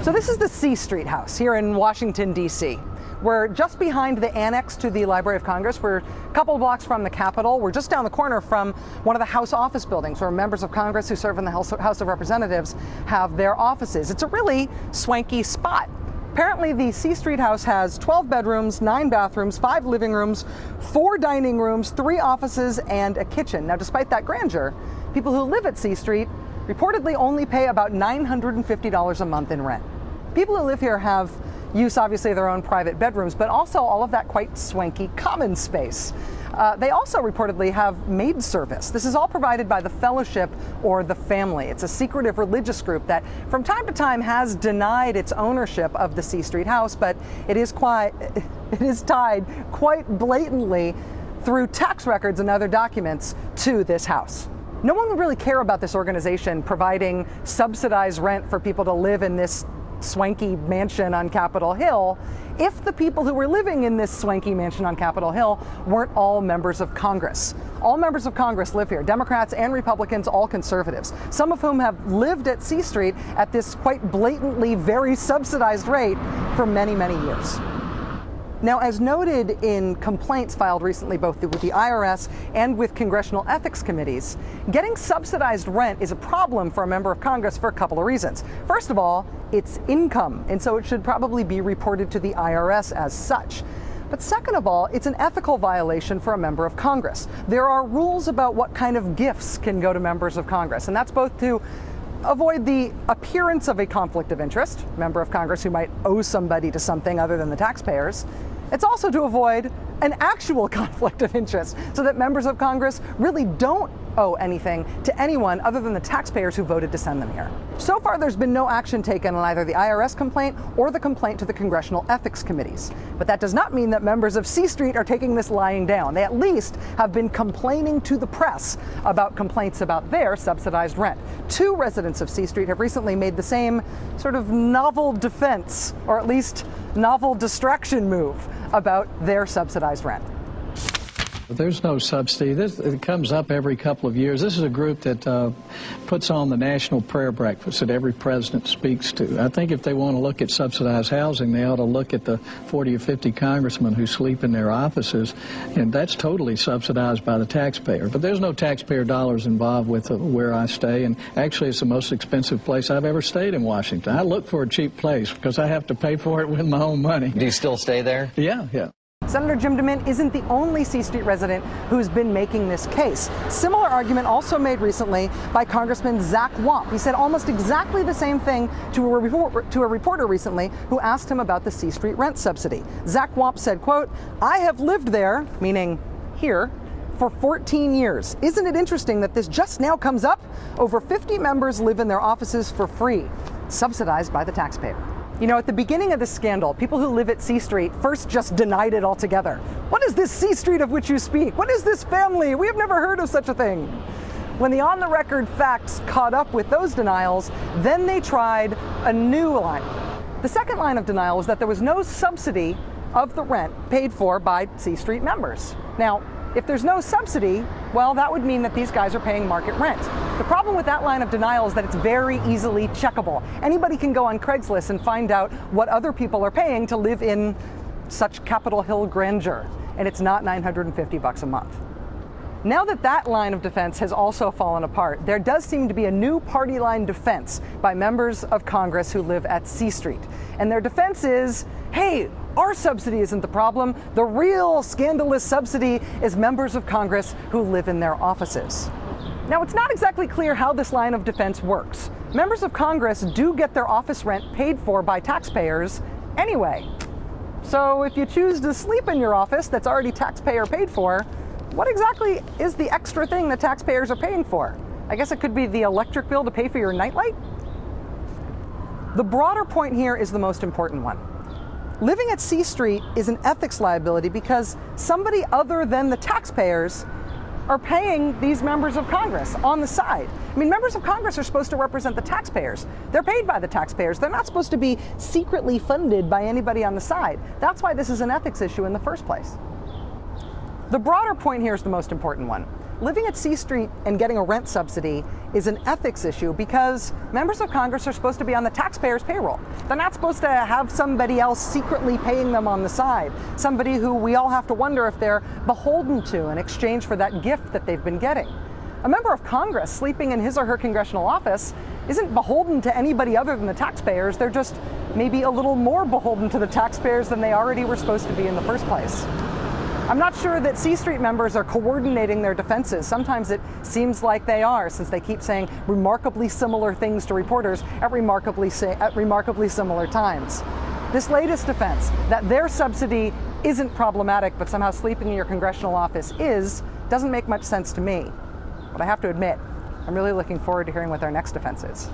So this is the C Street house here in Washington, D.C. We're just behind the annex to the Library of Congress. We're a couple blocks from the Capitol. We're just down the corner from one of the House office buildings where members of Congress who serve in the House of Representatives have their offices. It's a really swanky spot. Apparently, the C Street house has 12 bedrooms, 9 bathrooms, 5 living rooms, 4 dining rooms, 3 offices, and a kitchen. Now, despite that grandeur, people who live at C Street reportedly only pay about $950 a month in rent. People who live here have use, obviously, of their own private bedrooms, but also all of that quite swanky common space. They also reportedly have maid service. This is all provided by the Fellowship or the Family. It's a secretive religious group that from time to time has denied its ownership of the C Street house, but it is tied quite blatantly through tax records and other documents to this house. No one would really care about this organization providing subsidized rent for people to live in this swanky mansion on Capitol Hill if the people who were living in this swanky mansion on Capitol Hill weren't all members of Congress. All members of Congress live here, Democrats and Republicans, all conservatives, some of whom have lived at C Street at this quite blatantly very subsidized rate for many, many years. Now, as noted in complaints filed recently both with the IRS and with congressional ethics committees, getting subsidized rent is a problem for a member of Congress for a couple of reasons. First of all, it's income, and so it should probably be reported to the IRS as such. But second of all, it's an ethical violation for a member of Congress. There are rules about what kind of gifts can go to members of Congress, and that's both to avoid the appearance of a conflict of interest, member of Congress who might owe somebody to something other than the taxpayers. It's also to avoid an actual conflict of interest so that members of Congress really don't owe anything to anyone other than the taxpayers who voted to send them here. So far, there's been no action taken on either the IRS complaint or the complaint to the congressional ethics committees. But that does not mean that members of C Street are taking this lying down. They at least have been complaining to the press about complaints about their subsidized rent. 2 residents of C Street have recently made the same sort of novel defense, or at least novel distraction move about their subsidized rent. There's no subsidy. It comes up every couple of years. This is a group that puts on the national prayer breakfast that every president speaks to. I think if they want to look at subsidized housing, they ought to look at the 40 or 50 congressmen who sleep in their offices, and that's totally subsidized by the taxpayer. But there's no taxpayer dollars involved with where I stay, and actually it's the most expensive place I've ever stayed in Washington. I look for a cheap place because I have to pay for it with my own money. Do you still stay there? Yeah. Senator Jim DeMint isn't the only C Street resident who's been making this case. Similar argument also made recently by Congressman Zach Wamp. He said almost exactly the same thing to a reporter recently who asked him about the C Street rent subsidy. Zach Wamp said, quote, "I have lived there," meaning here, "for 14 years. Isn't it interesting that this just now comes up? Over 50 members live in their offices for free, subsidized by the taxpayer." You know, at the beginning of this scandal, people who live at C Street first just denied it altogether. What is this C Street of which you speak? What is this family? We have never heard of such a thing. When the on-the-record facts caught up with those denials, then they tried a new line. The second line of denial was that there was no subsidy of the rent paid for by C Street members. Now, if there's no subsidy, well, that would mean that these guys are paying market rent. The problem with that line of denial is that it's very easily checkable. Anybody can go on Craigslist and find out what other people are paying to live in such Capitol Hill grandeur, and it's not $950 a month. Now that that line of defense has also fallen apart, there does seem to be a new party line defense by members of Congress who live at C Street. And their defense is, hey, our subsidy isn't the problem. The real scandalous subsidy is members of Congress who live in their offices. Now, it's not exactly clear how this line of defense works. Members of Congress do get their office rent paid for by taxpayers anyway. So if you choose to sleep in your office that's already taxpayer paid for, what exactly is the extra thing that taxpayers are paying for? I guess it could be the electric bill to pay for your nightlight? The broader point here is the most important one. Living at C Street is an ethics liability because somebody other than the taxpayers are paying these members of Congress on the side. I mean, members of Congress are supposed to represent the taxpayers. They're paid by the taxpayers. They're not supposed to be secretly funded by anybody on the side. That's why this is an ethics issue in the first place. The broader point here is the most important one. living at C Street and getting a rent subsidy is an ethics issue because members of Congress are supposed to be on the taxpayers' payroll. They're not supposed to have somebody else secretly paying them on the side, somebody who we all have to wonder if they're beholden to in exchange for that gift that they've been getting. A member of Congress sleeping in his or her congressional office isn't beholden to anybody other than the taxpayers. They're just maybe a little more beholden to the taxpayers than they already were supposed to be in the first place. I'm not sure that C Street members are coordinating their defenses. Sometimes it seems like they are, since they keep saying remarkably similar things to reporters at remarkably similar times. This latest defense, that their subsidy isn't problematic, but somehow sleeping in your congressional office is, doesn't make much sense to me. But I have to admit, I'm really looking forward to hearing what their next defense is.